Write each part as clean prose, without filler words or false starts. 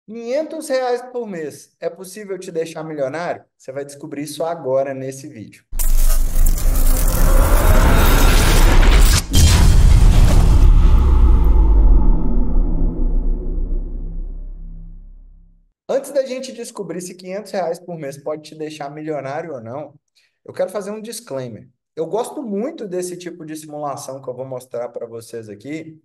R$ 500 por mês é possível te deixar milionário? Você vai descobrir isso agora nesse vídeo. Antes da gente descobrir se R$ 500 por mês pode te deixar milionário ou não, eu quero fazer um disclaimer. Eu gosto muito desse tipo de simulação que eu vou mostrar para vocês aqui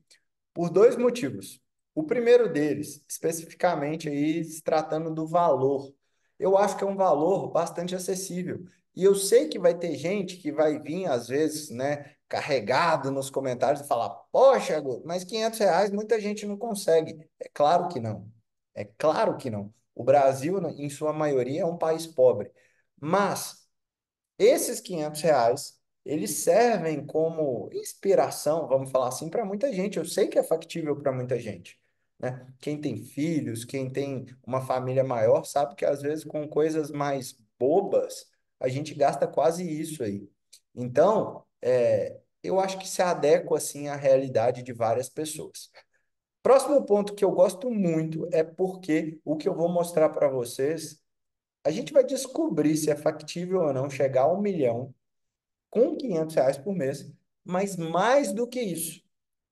por dois motivos. O primeiro deles, especificamente aí se tratando do valor. Eu acho que é um valor bastante acessível. E eu sei que vai ter gente que vai vir, às vezes, né, carregado nos comentários e falar: Poxa, Guto, mas R$ 500 muita gente não consegue. É claro que não. É claro que não. O Brasil, em sua maioria, é um país pobre. Mas esses R$ 500, eles servem como inspiração, vamos falar assim, para muita gente. Eu sei que é factível para muita gente, né? Quem tem filhos, quem tem uma família maior, sabe que às vezes com coisas mais bobas, a gente gasta quase isso aí. Então, eu acho que se adequa assim à realidade de várias pessoas. Próximo ponto que eu gosto muito é porque o que eu vou mostrar para vocês, a gente vai descobrir se é factível ou não chegar a 1 milhão com R$ 500 por mês, mas mais do que isso,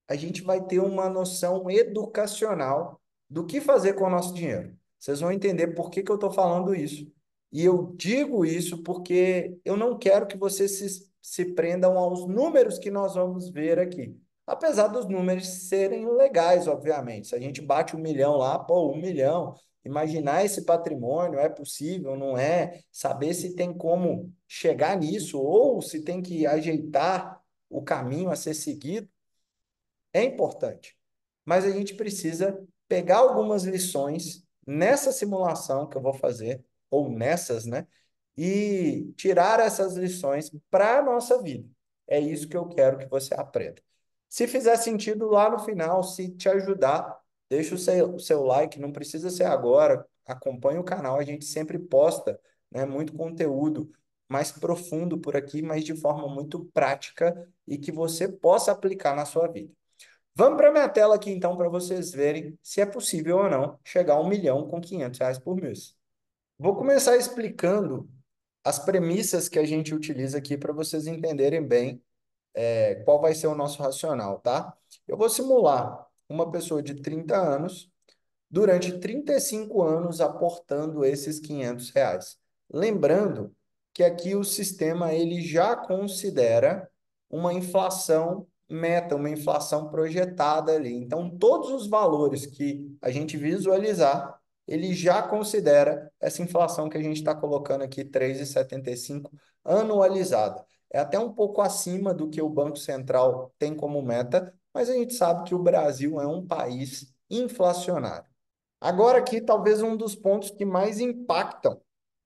a gente vai ter uma noção educacional do que fazer com o nosso dinheiro. Vocês vão entender por que que eu estou falando isso. E eu digo isso porque eu não quero que vocês se prendam aos números que nós vamos ver aqui. Apesar dos números serem legais, obviamente. Se a gente bate 1 milhão lá, pô, 1 milhão. Imaginar esse patrimônio, é possível, não é? Saber se tem como chegar nisso ou se tem que ajeitar o caminho a ser seguido é importante, mas a gente precisa pegar algumas lições nessa simulação que eu vou fazer, ou nessas, né? E tirar essas lições para a nossa vida. É isso que eu quero que você aprenda. Se fizer sentido lá no final, se te ajudar, deixa o seu like, não precisa ser agora, acompanhe o canal, a gente sempre posta, né, muito conteúdo mais profundo por aqui, mas de forma muito prática e que você possa aplicar na sua vida. Vamos para minha tela aqui então para vocês verem se é possível ou não chegar a 1 milhão com R$ 500 por mês. Vou começar explicando as premissas que a gente utiliza aqui para vocês entenderem bem qual vai ser o nosso racional, tá? Eu vou simular uma pessoa de 30 anos durante 35 anos aportando esses R$ 500. Lembrando que aqui o sistema ele já considera uma inflação meta, uma inflação projetada ali. Então, todos os valores que a gente visualizar, ele já considera essa inflação que a gente está colocando aqui, 3,75 anualizada. É até um pouco acima do que o Banco Central tem como meta, mas a gente sabe que o Brasil é um país inflacionário. Agora aqui, talvez um dos pontos que mais impactam,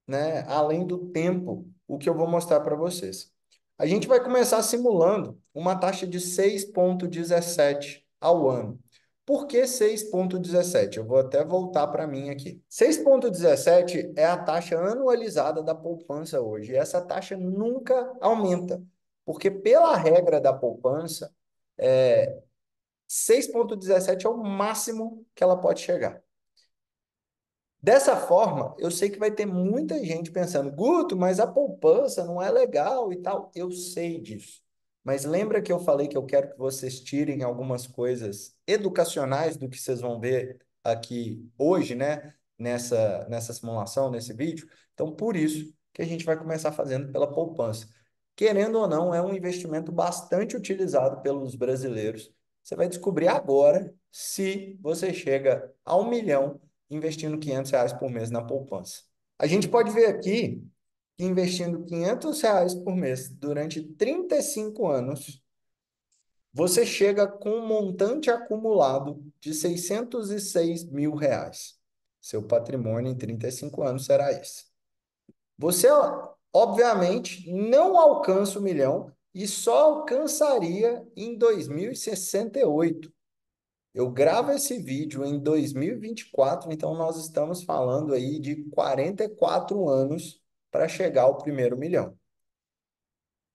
né, além do tempo, o que eu vou mostrar para vocês. A gente vai começar simulando uma taxa de 6,17 ao ano. Por que 6,17? Eu vou até voltar para mim aqui. 6,17 é a taxa anualizada da poupança hoje. E essa taxa nunca aumenta, porque pela regra da poupança, 6,17 é o máximo que ela pode chegar. Dessa forma, eu sei que vai ter muita gente pensando, Guto, mas a poupança não é legal e tal. Eu sei disso. Mas lembra que eu falei que eu quero que vocês tirem algumas coisas educacionais do que vocês vão ver aqui hoje, né? Nessa simulação, nesse vídeo. Então, por isso que a gente vai começar fazendo pela poupança. Querendo ou não, é um investimento bastante utilizado pelos brasileiros. Você vai descobrir agora se você chega a 1 milhão investindo R$ 500 por mês na poupança. A gente pode ver aqui que investindo R$ 500 por mês durante 35 anos, você chega com um montante acumulado de R$ 606 mil. Seu patrimônio em 35 anos será esse. Você, obviamente, não alcança 1 milhão e só alcançaria em 2068. Eu gravo esse vídeo em 2024, então nós estamos falando aí de 44 anos para chegar ao primeiro milhão.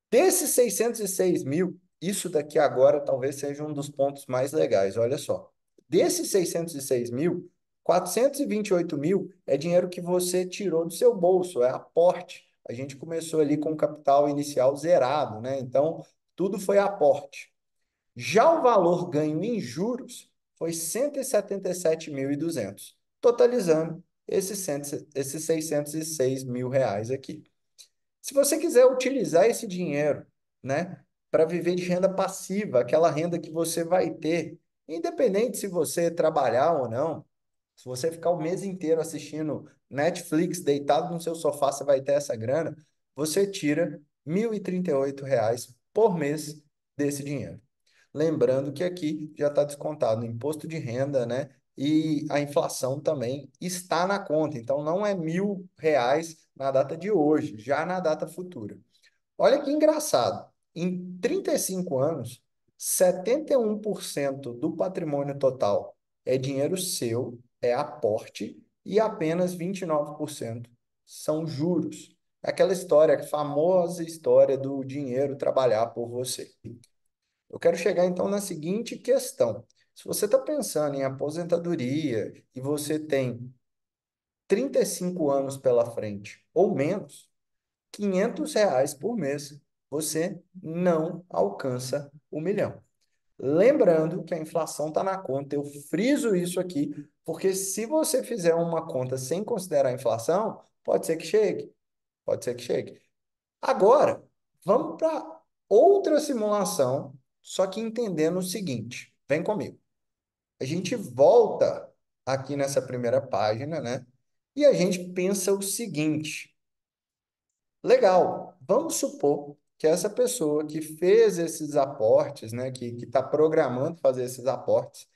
Desses 606 mil, isso daqui agora talvez seja um dos pontos mais legais, olha só. Desses 606 mil, 428 mil é dinheiro que você tirou do seu bolso, é aporte. A gente começou ali com o capital inicial zerado, né? Então, tudo foi aporte. Já o valor ganho em juros foi 177.200, totalizando esses 606 mil reais aqui. Se você quiser utilizar esse dinheiro, né, para viver de renda passiva, aquela renda que você vai ter, independente se você trabalhar ou não, se você ficar o mês inteiro assistindo Netflix, deitado no seu sofá, você vai ter essa grana, você tira R$ 1.038 por mês desse dinheiro. Lembrando que aqui já está descontado o imposto de renda, né? E a inflação também está na conta. Então, não é R$ 1.000 na data de hoje, já na data futura. Olha que engraçado. Em 35 anos, 71% do patrimônio total é dinheiro seu, é aporte, e apenas 29% são juros. Aquela história, a famosa história do dinheiro trabalhar por você. Eu quero chegar então na seguinte questão. Se você está pensando em aposentadoria e você tem 35 anos pela frente ou menos, R$ 500 por mês, você não alcança 1 milhão. Lembrando que a inflação está na conta, eu friso isso aqui, porque se você fizer uma conta sem considerar a inflação, pode ser que chegue, pode ser que chegue. Agora, vamos para outra simulação, só que entendendo o seguinte, vem comigo. A gente volta aqui nessa primeira página, né? E a gente pensa o seguinte: legal, vamos supor que essa pessoa que fez esses aportes, né, que está programando fazer esses aportes,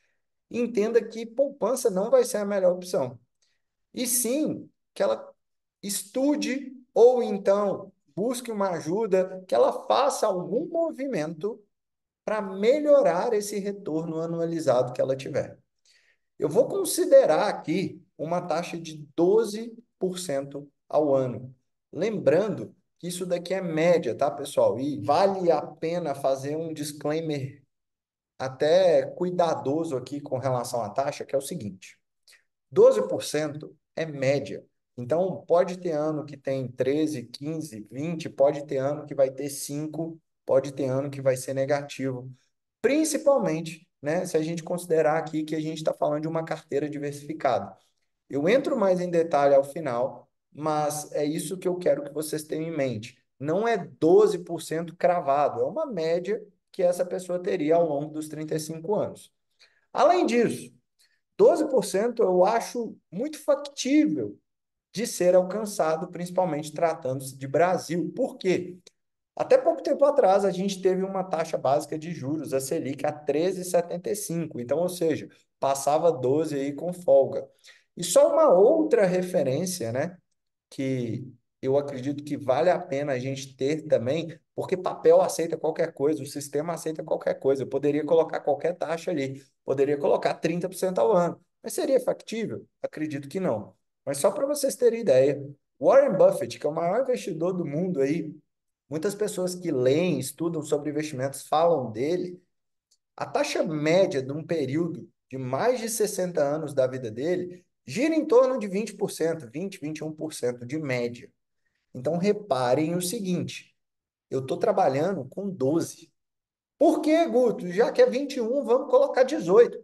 entenda que poupança não vai ser a melhor opção. E sim, que ela estude ou então busque uma ajuda, que ela faça algum movimento para melhorar esse retorno anualizado que ela tiver. Eu vou considerar aqui uma taxa de 12% ao ano. Lembrando que isso daqui é média, tá, pessoal? E vale a pena fazer um disclaimer até cuidadoso aqui com relação à taxa, que é o seguinte: 12% é média. Então, pode ter ano que tem 13, 15, 20, pode ter ano que vai ter 5, pode ter ano que vai ser negativo. Principalmente, né, se a gente considerar aqui que a gente está falando de uma carteira diversificada. Eu entro mais em detalhe ao final, mas é isso que eu quero que vocês tenham em mente. Não é 12% cravado, é uma média que essa pessoa teria ao longo dos 35 anos. Além disso, 12% eu acho muito factível de ser alcançado, principalmente tratando-se de Brasil. Por quê? Até pouco tempo atrás, a gente teve uma taxa básica de juros, a Selic, a 13,75. Então, ou seja, passava 12 aí com folga. E só uma outra referência, né, que eu acredito que vale a pena a gente ter também, porque papel aceita qualquer coisa, o sistema aceita qualquer coisa. Eu poderia colocar qualquer taxa ali, poderia colocar 30% ao ano. Mas seria factível? Acredito que não. Mas só para vocês terem ideia, Warren Buffett, que é o maior investidor do mundo aí, muitas pessoas que leem, estudam sobre investimentos falam dele. A taxa média de um período de mais de 60 anos da vida dele gira em torno de 20%, 20, 21% de média. Então, reparem o seguinte: eu estou trabalhando com 12. Por que, Guto? Já que é 21, vamos colocar 18.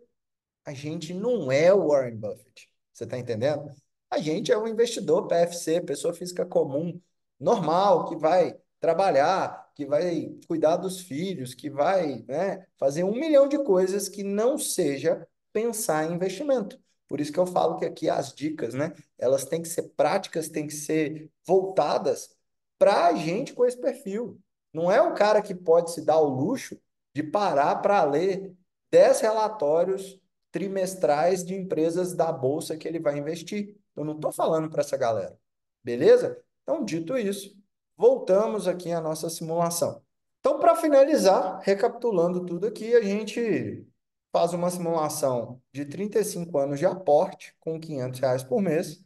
A gente não é o Warren Buffett. Você está entendendo? A gente é um investidor PFC, pessoa física comum, normal, que vai trabalhar, que vai cuidar dos filhos, que vai, né, fazer 1 milhão de coisas que não seja pensar em investimento. Por isso que eu falo que aqui as dicas, né, elas têm que ser práticas, têm que ser voltadas para a gente com esse perfil. Não é o cara que pode se dar o luxo de parar para ler 10 relatórios trimestrais de empresas da bolsa que ele vai investir. Eu não estou falando para essa galera. Beleza? Então, dito isso, voltamos aqui à nossa simulação. Então, para finalizar, recapitulando tudo aqui, a gente faz uma simulação de 35 anos de aporte com R$ 500 por mês,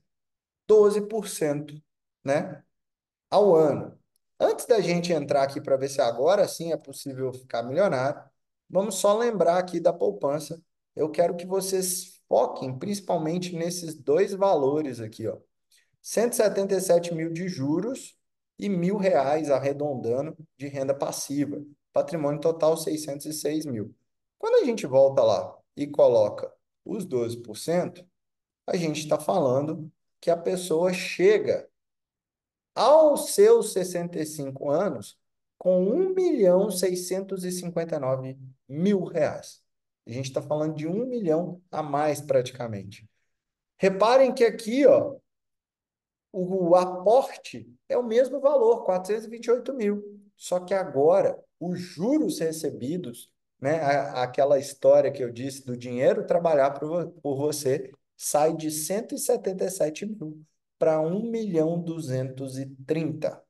12%, né, ao ano. Antes da gente entrar aqui para ver se agora sim é possível ficar milionário, vamos só lembrar aqui da poupança. Eu quero que vocês foquem principalmente nesses dois valores aqui, ó. 177 mil de juros e R$ 1.000, arredondando, de renda passiva. Patrimônio total, 606 mil. Quando a gente volta lá e coloca os 12%, a gente está falando que a pessoa chega aos seus 65 anos com 1.659.000 reais. A gente está falando de 1 milhão a mais praticamente. Reparem que aqui, ó, o aporte é o mesmo valor, 428 mil. Só que agora, os juros recebidos, né, aquela história que eu disse do dinheiro trabalhar por você, sai de 177 mil para 1.230.000.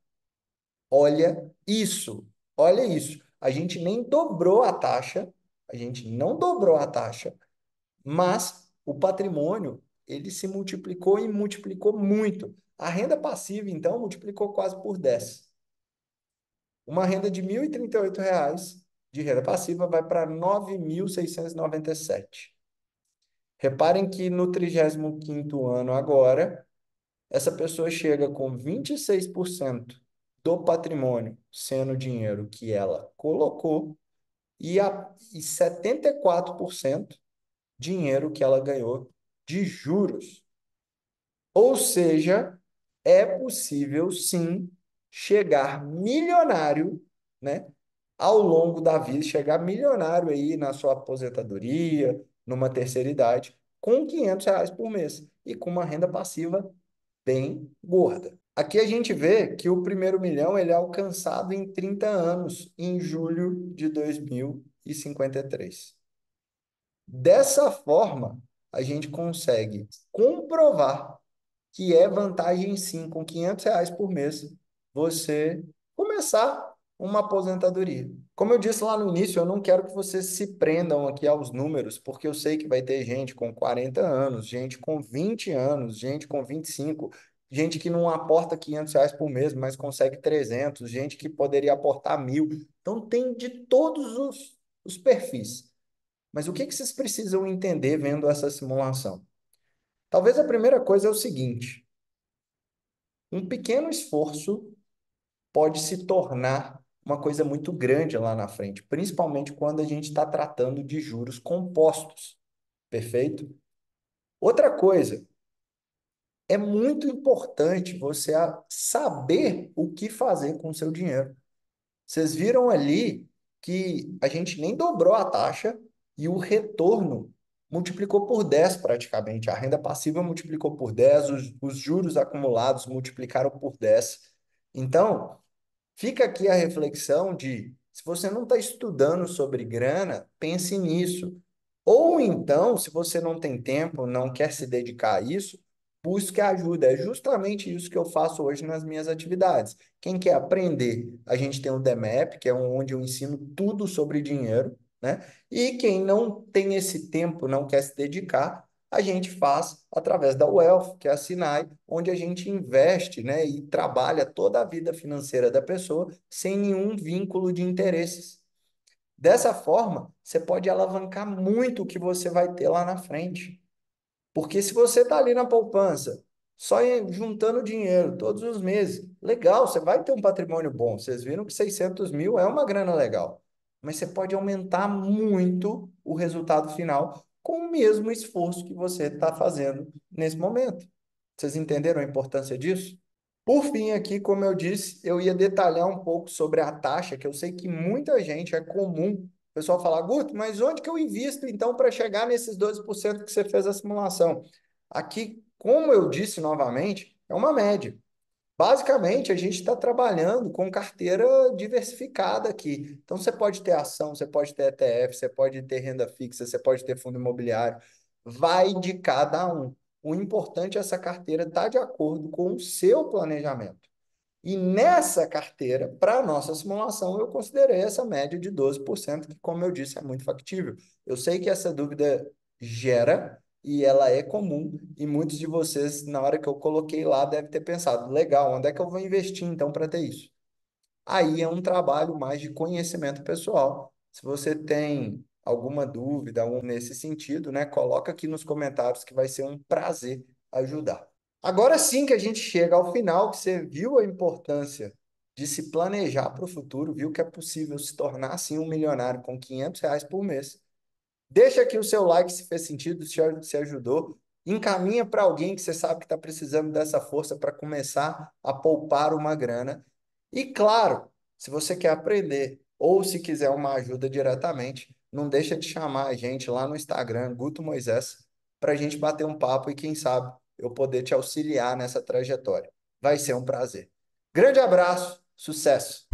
Olha isso, olha isso. A gente nem dobrou a taxa, a gente não dobrou a taxa, mas o patrimônio, ele se multiplicou e multiplicou muito. A renda passiva, então, multiplicou quase por 10. Uma renda de R$ 1.038 de renda passiva vai para 9.697. Reparem que no 35º ano agora, essa pessoa chega com 26% do patrimônio sendo dinheiro que ela colocou e 74% dinheiro que ela ganhou de juros. Ou seja, é possível sim chegar milionário, né, ao longo da vida, chegar milionário aí na sua aposentadoria, numa terceira idade, com R$ 500 por mês e com uma renda passiva bem gorda. Aqui a gente vê que o primeiro milhão ele é alcançado em 30 anos, em julho de 2053. Dessa forma, a gente consegue comprovar que é vantagem sim, com R$ 500 por mês, você começar uma aposentadoria. Como eu disse lá no início, eu não quero que vocês se prendam aqui aos números, porque eu sei que vai ter gente com 40 anos, gente com 20 anos, gente com 25, gente que não aporta R$ 500 por mês, mas consegue 300, gente que poderia aportar 1.000. Então, tem de todos os perfis. Mas o que que vocês precisam entender vendo essa simulação? Talvez a primeira coisa é o seguinte: um pequeno esforço pode se tornar uma coisa muito grande lá na frente, principalmente quando a gente está tratando de juros compostos, perfeito? Outra coisa, é muito importante você saber o que fazer com o seu dinheiro. Vocês viram ali que a gente nem dobrou a taxa e o retorno multiplicou por 10 praticamente. A renda passiva multiplicou por 10, os juros acumulados multiplicaram por 10. Então, fica aqui a reflexão de, se você não está estudando sobre grana, pense nisso. Ou então, se você não tem tempo, não quer se dedicar a isso, busque ajuda. É justamente isso que eu faço hoje nas minhas atividades. Quem quer aprender, a gente tem o DMAP, que é onde eu ensino tudo sobre dinheiro, né? E quem não tem esse tempo, não quer se dedicar, a gente faz através da Wealth, que é a Sinai, onde a gente investe, né, e trabalha toda a vida financeira da pessoa sem nenhum vínculo de interesses. Dessa forma, você pode alavancar muito o que você vai ter lá na frente. Porque se você está ali na poupança, juntando dinheiro todos os meses, legal, você vai ter um patrimônio bom. Vocês viram que 600 mil é uma grana legal. Mas você pode aumentar muito o resultado final com o mesmo esforço que você está fazendo nesse momento. Vocês entenderam a importância disso? Por fim, aqui, como eu disse, eu ia detalhar um pouco sobre a taxa, que eu sei que muita gente, é comum o pessoal falar, Guto, mas onde que eu invisto então para chegar nesses 12% que você fez a simulação? Aqui, como eu disse novamente, é uma média. Basicamente, a gente está trabalhando com carteira diversificada aqui. Então, você pode ter ação, você pode ter ETF, você pode ter renda fixa, você pode ter fundo imobiliário. Vai de cada um. O importante é essa carteira estar de acordo com o seu planejamento. E nessa carteira, para a nossa simulação, eu considerei essa média de 12%, que, como eu disse, é muito factível. Eu sei que essa dúvida gera e ela é comum, e muitos de vocês, na hora que eu coloquei lá, devem ter pensado: legal, onde é que eu vou investir então para ter isso? Aí é um trabalho mais de conhecimento pessoal. Se você tem alguma dúvida, algum nesse sentido, né? Coloca aqui nos comentários que vai ser um prazer ajudar. Agora sim que a gente chega ao final, que você viu a importância de se planejar para o futuro, viu que é possível se tornar assim um milionário com R$ 500 por mês. Deixa aqui o seu like se fez sentido, se ajudou. Encaminha para alguém que você sabe que está precisando dessa força para começar a poupar uma grana. E claro, se você quer aprender ou se quiser uma ajuda diretamente, não deixa de chamar a gente lá no Instagram, Guto Moisés, para a gente bater um papo e quem sabe eu poder te auxiliar nessa trajetória. Vai ser um prazer. Grande abraço, sucesso!